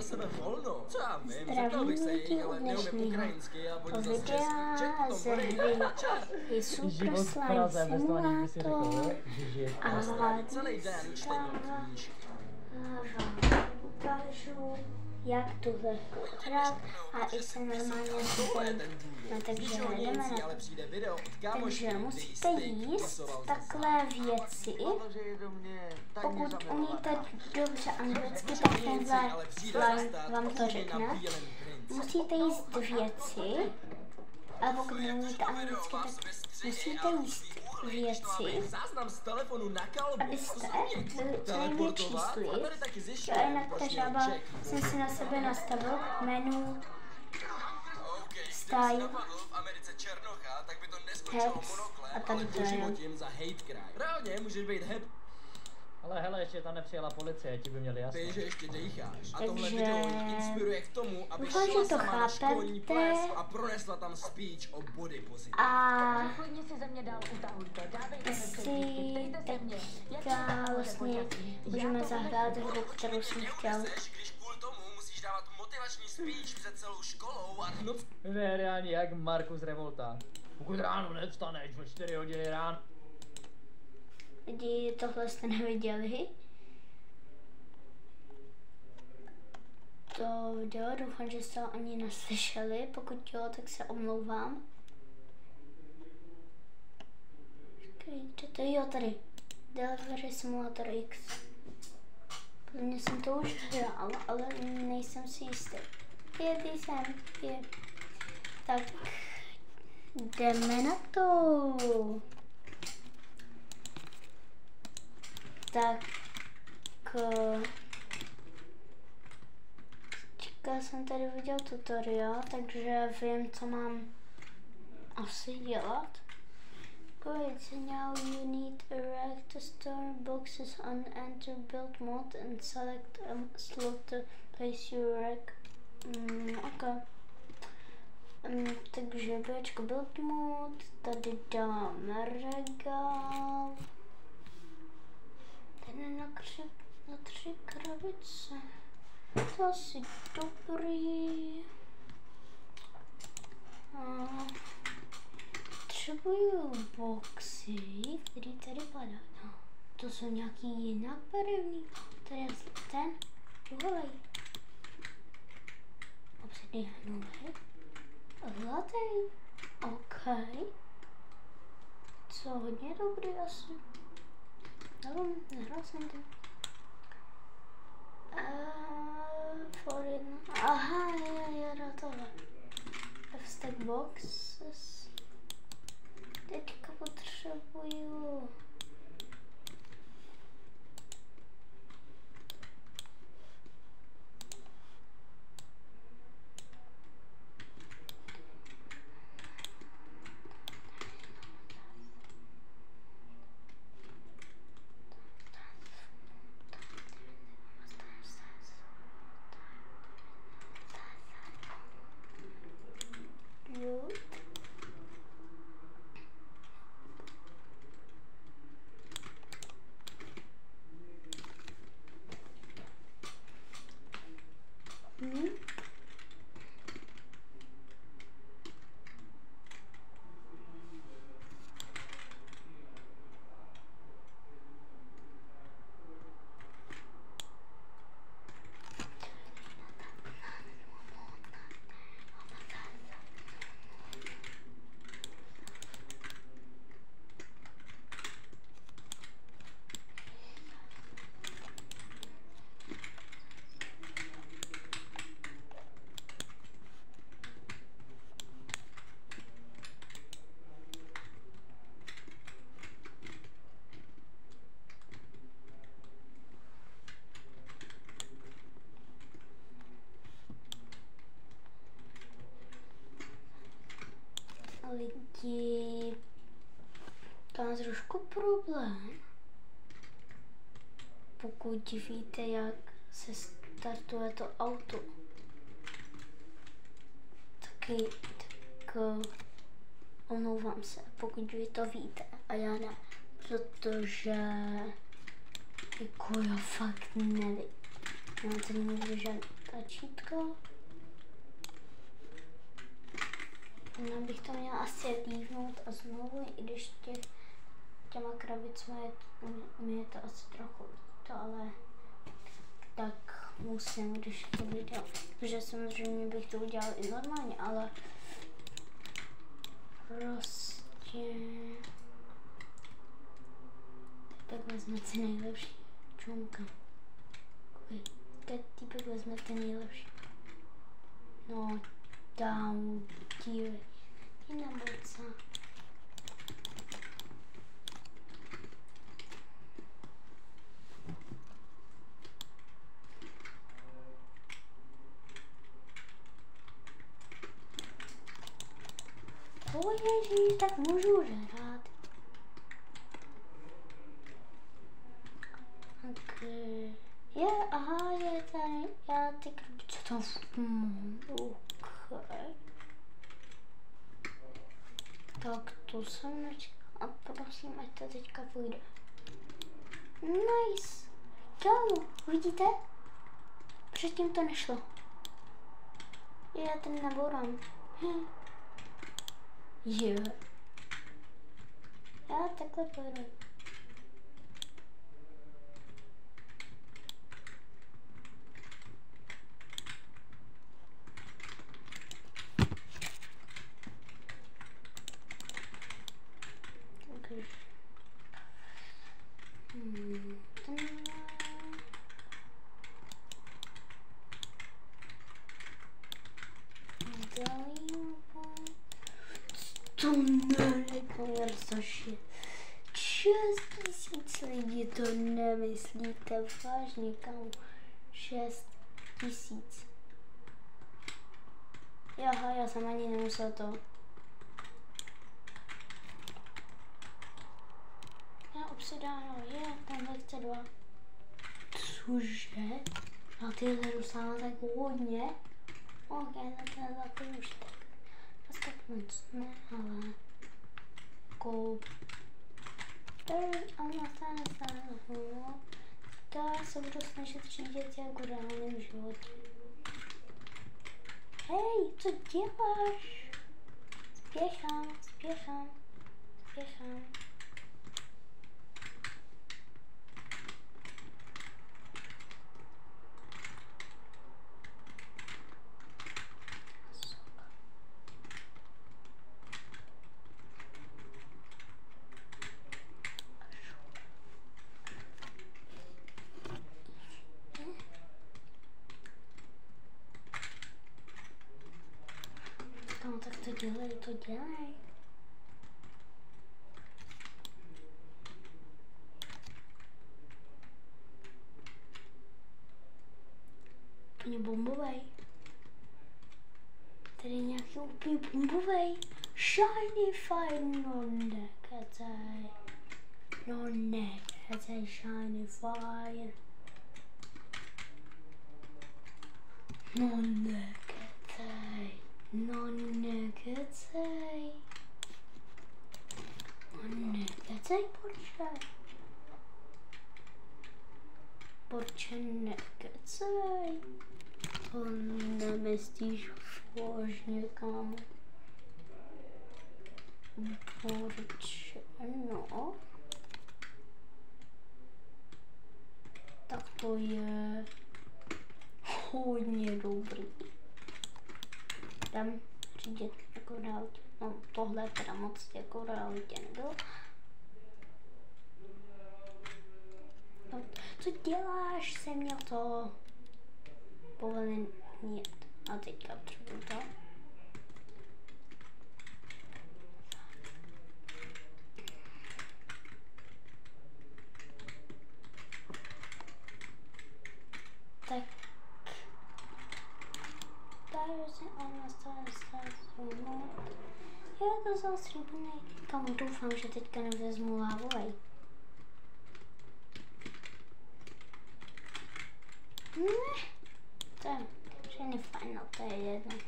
sebe volno. Co já vím, zeptal bych se jich, ale neumím ukrajinsky a oni zase česky. Čet potom bude je super slime simulátor a celý den čtení knížky. ukážu, jak tuhle hrát a i se normálně zbudem. No takže jdeme na to. Takže musíte jíst takové věci. Pokud umíte dobře anglicky, tak tenhle slime vám to řekne. Musíte jíst věci. A pokud neumíte anglicky, tak musíte jíst věci, abyste co největší čísly. A jinak ta žába jsem si na sebe nastavil menu, style, hex a tady to je. Ale hele, ještě tam nepřijela policie, ti by měli jasno. Ty, že ještě dejcháš. A tohle video inspiruje k tomu, aby doufám, šla že to sama na školní chápete. ples a pronesla tam speech o body positivity. A Hodně si ze mě dál utahujte, dávejte mi si přezdívky, dejte se mě. teďka vlastně můžeme zahrát hru, kterou jsem chtěl. Když kvůli tomu musíš dávat motivační speech před celou školou a no... Ne, reálně jak Markus Revolta. Pokud ráno nevstaneš o 4 hodiny ráno. Lidi, tohle jste neviděli. To video, doufám, že jste ho ani neslyšeli. Pokud jo, tak se omlouvám. Kde to je? Jo, tady. Delivery Simulator X. Podle mě jsem to už hrál, ale nejsem si jistý. Tady jsem. Je. Tak jdeme na to. Tak jsem tady viděl tutoriál, takže vím, co mám asi dělat. Great, now you need erect to store boxes on enter build mode and select a slot to place your rack. Okay. Takže bčko build mode, tady dáme regál. Ten na 3 krabice. To asi dobrý. Potřebuju boxy, který tady padá. No, to jsou nějaký jinak barevný. Tady je ten druhý. Obsidianový. Zlatý. OK. Co hodně dobrý asi. Nehrál jsem to. Aha, je tohle. F-stack boxes. Teďka potřebuju. Lidi, to má trošku problém. Pokud víte, jak se startuje to auto, tak omlouvám se, pokud vy to víte a já ne, protože jako já fakt nevím. Já to nemůžu žádný, tlačítko. No, bych to měla asi lívnout a znovu, i když těma krabicemi mi je to asi trochu líto, ale tak musím, když to video, protože samozřejmě bych to udělal i normálně, ale prostě tak vezmete nejlepší čunka. Teď týpek vezmete nejlepší. No, tam, dívej, ty na borca. Ježíš, tak můžu žrát. Okay. Aha, je tady, já ty krabice tam mám. Okay. Tak to jsem nečekala. A prosím, ať to teďka půjde. Nice. Kámo, vidíte? Předtím to nešlo. Já ten nabourám. Jo. Já takhle pojedu. Okay. To nerekomer za 6 000 lidí, to nemyslíte vážně, kam 6 000. Jaha, já jsem ani nemusel to. Já obsidáno, tam chce 2. Cože? Na tyhle dostávám tak hodně. Ok, na tyhle taky už tak. Tak moc ne, ale já se budu snažit řídit jako v reálném životě. Hej, co děláš? Spěchám. No tak to dělej. Úplně bombovej. Tady je nějaký úplně bombovej. Shiny fire, no nekecej, shiny fire. No nekecej. Porče nekecej. To nemyslíš vážně, kámo. Porče, no. Tak to je hodně dobrý. Jdem řídit jako v realitě. No tohle teda moc jako v realitě nebylo. No, co děláš? Jsem měl to povolený jet. A teďka potřebuji to. Tak. Já to vzal stříbrný. Kamu doufám, že teďka nevezmu lávovej. Ne. To je všechny fajn, no to je jedno.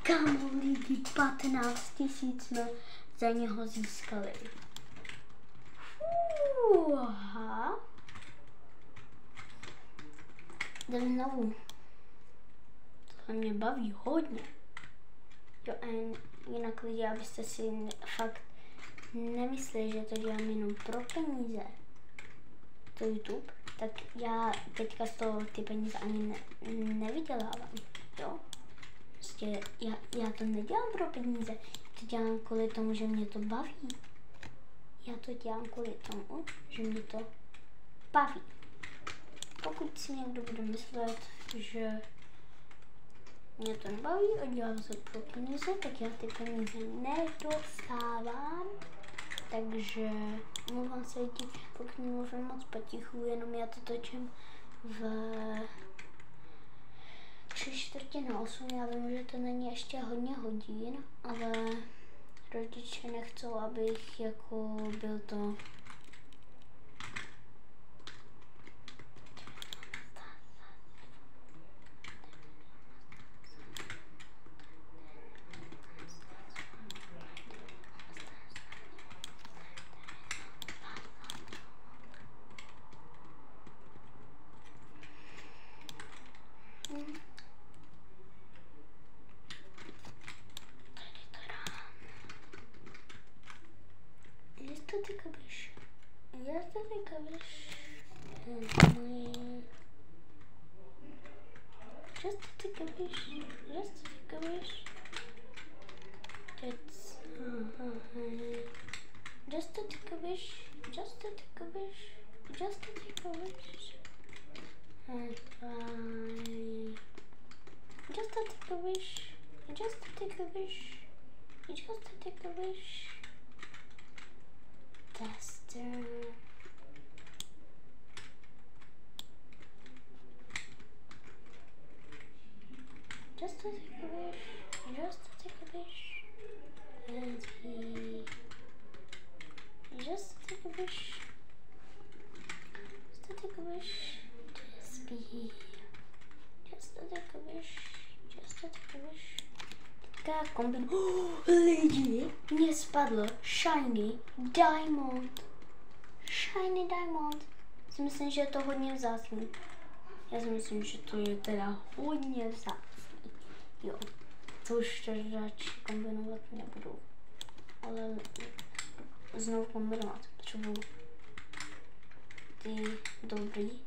Kamu lidi, 15 000 jsme za něho získali. Aha. jdem znovu. To mě baví hodně. Jo, a jinak lidi, abyste si fakt nemysleli, že to dělám jenom pro peníze. To YouTube, tak já teďka z toho ty peníze ani nevydělávám, jo. Prostě já to nedělám pro peníze, to dělám kvůli tomu, že mě to baví. Já to dělám kvůli tomu, že mě to baví. Pokud si někdo bude myslet, že mě to nebaví a dělám se pro peníze, tak já ty peníze nedostávám. Takže mluvám se lidi, pokud mluvím moc potichu, jenom já to točím v 7:45. Já vím, že to není ještě hodně hodin, ale rodiče nechcou, abych jako byl to. Just to take a wish. Just to take a wish. Just to take a wish. Just to take a wish. That's just to take a wish. Just to take a wish. Just to take a wish. And just to take a wish. Just to take a wish. Just to take a wish. Tester. Just to take a wish. Just to take a wish. And he. Just to take a wish. Just to take a wish. Just be. Just to take a wish. Just to take a wish. Kombin. Lidi, mně spadlo shiny diamond. Shiny diamond. Si myslím, že je to hodně vzácný. Já si myslím, že to je teda hodně vzácný. Jo, to už teda radši kombinovat nebudu. Ale znovu kombinovat potřebuji ty dobrý.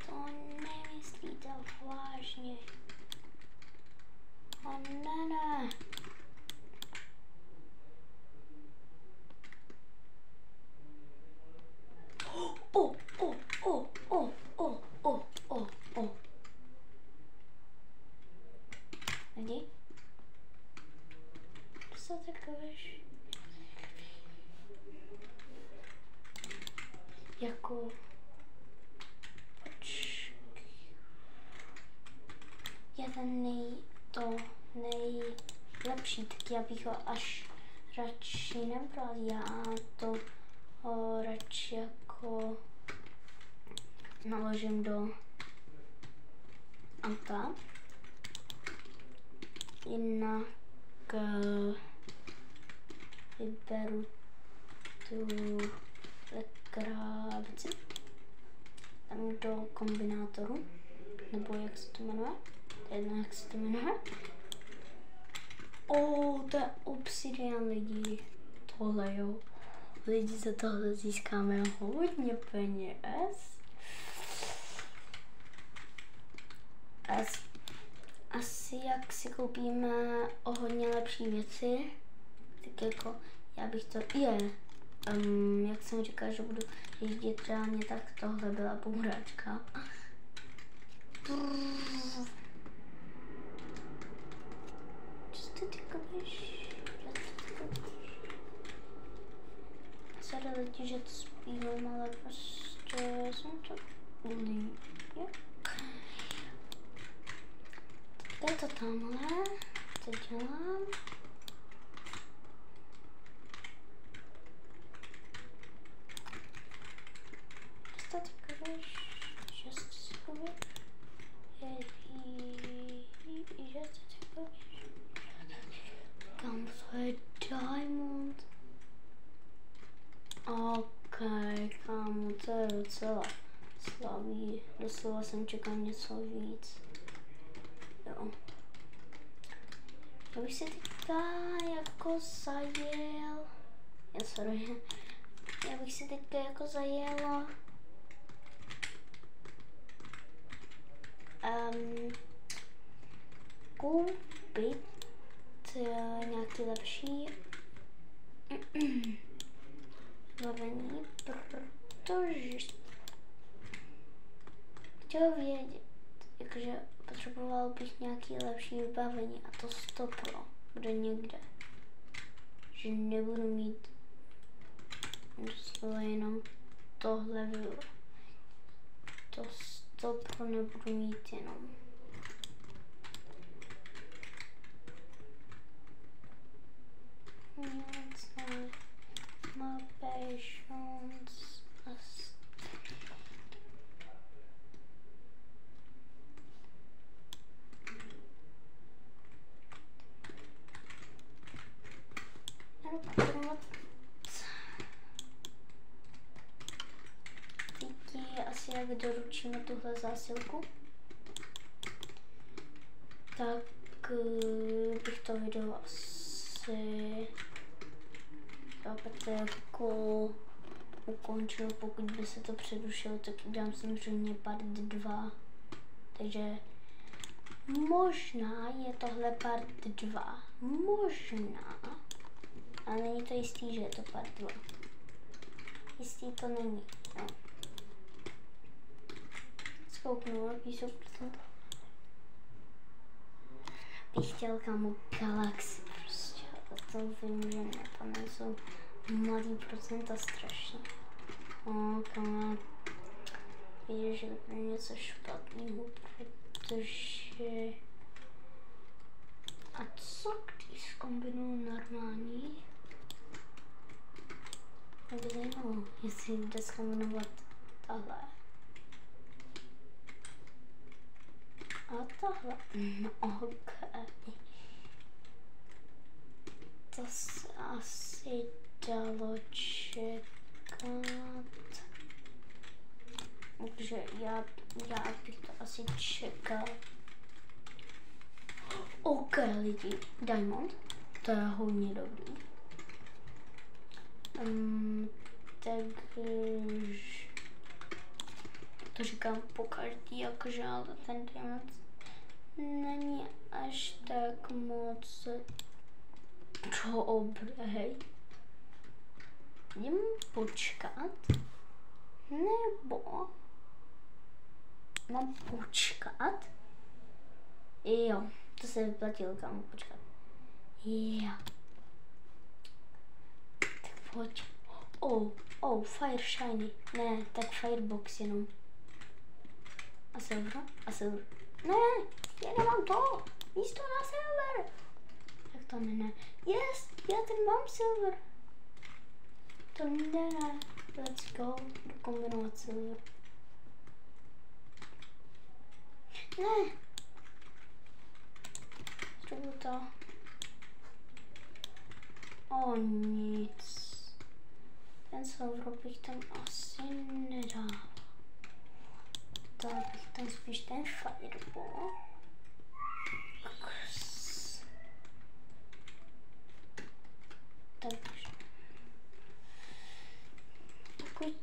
To nemyslíte vážně. O ne. Lidi? Co takovéš? Jako... Je ten nejlepší, tak já bych ho až radši nebral. Já to radši jako naložím do auta. Jinak vyberu tu krabici. Tam do kombinátoru, nebo jak se to jmenuje. Jedno, jak se to jmenuje. To je obsidian, lidi. Tohle, jo. Lidi, za tohle získáme hodně peněz. Asi jak si koupíme o hodně lepší věci, tak jako já bych to jak jsem říkal, že budu jezdit reálně, tak tohle byla bouráčka. Sorry lidi, že to zpívám, ale prostě jsem to líbí. Teď je to tamhle, to dělám. Kam to je diamond? Ok, kámo, to je docela slabý. Doslova jsem čekal něco víc. Jo. Já bych si teďka jako zajel. Sorry. Já bych si teďka jako zajela koupit nějaký lepší vybavení, protože chtěl vědět, jakože potřeboval bych nějaký lepší vybavení a to 100% bude někde. Že nebudu mít jenom tohle bylo. To 100% nebudu mít jenom. My patience. Asi jak doručíme tuhle zásilku, tak bych to video asi jako ukončil. Pokud by se to přerušilo, tak dám samozřejmě part 2. Takže možná je tohle part 2. Možná. Ale není to jistý, že je to part 2. Jistý to není. No. Zkouknu, jaký jsou procenta. Bych chtěl kámo Galaxy prostě. A to vím, že ne, tam jsou malý procenta strašně. Kámo. Vidíš, že to je něco špatného, protože... A co když zkombinuju normální? Mě by zajímalo, jestli jde zkombinovat tahle. A tahle. No ok. To se asi dalo čekat. Takže já bych to asi čekal. Ok lidi, Diamond, to je hodně dobrý. Takže to říkám po každý, jakože ale ten Diamond není až tak moc dobrý. Jdem počkat, nebo mám počkat? Jo, to se vyplatilo, kámo, počkat. Jo. Tak pojď. Fire shiny. Ne, tak firebox jenom. A silver? Ne, já nemám to. Místo na silver. Jak to ne? Yes, já ten mám silver. To ne. Let's go. Kombinovat silver. Ne. Třeba to. Nic. Ten silver bych tam asi nedal. Dal bych tam spíš ten fireball. Takže pokud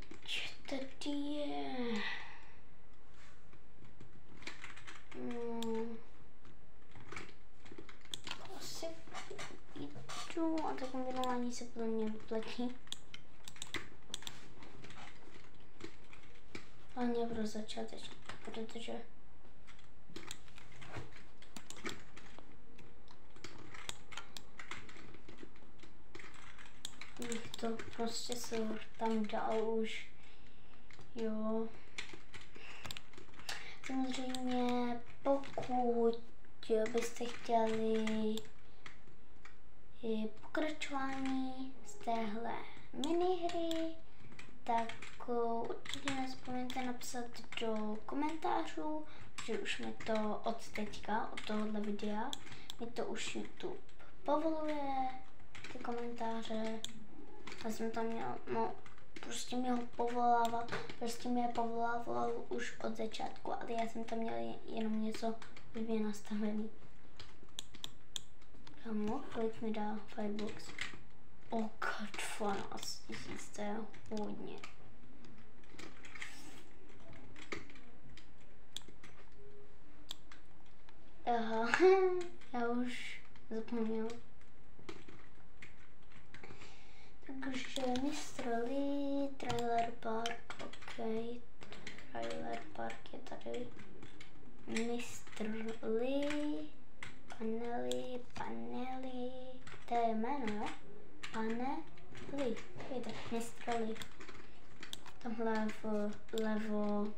tady je asi jdu a to kombinování se podle mě vyplatí. Hlavně pro začátečníky, protože bych to prostě silver tam dal už, jo. Samozřejmě pokud byste chtěli pokračování z téhle minihry, tak určitě nezapomeňte napsat do komentářů, že už mi to od teďka, od tohohle videa, mi to už YouTube povoluje, ty komentáře. Já jsem tam měl, prostě mě ho povolával, už od začátku, ale já jsem tam měla jenom něco blbě nastavený. Kamo, kolik mi dá Firebox? Oh god, 12 000, to je hodně. Aha, já už zapomněl. Takže Mr. Lee, Trailer Park, ok. Trailer Park je tady. Mr. Lee, panely, to je jméno, jo? Panely, vidíte, Mr. Lee. Tamhle vlevo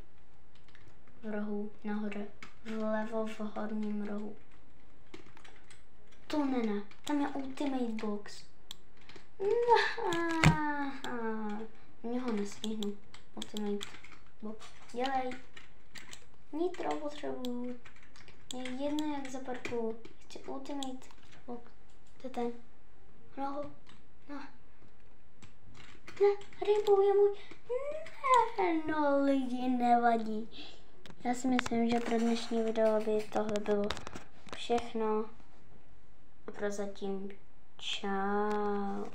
v rohu, nahoře, vlevo v horním rohu. To ne, tam je Ultimate Box. Mě ho nestihnu. Ultimate Box. Dělej. Nitro potřebuju. Je jedno jak zaparkuju. Ještě Ultimate Box. To je ten. No. Ne, rybou je můj. Ne, no lidi, nevadí. Já si myslím, že pro dnešní video by tohle bylo všechno. A prozatím čau.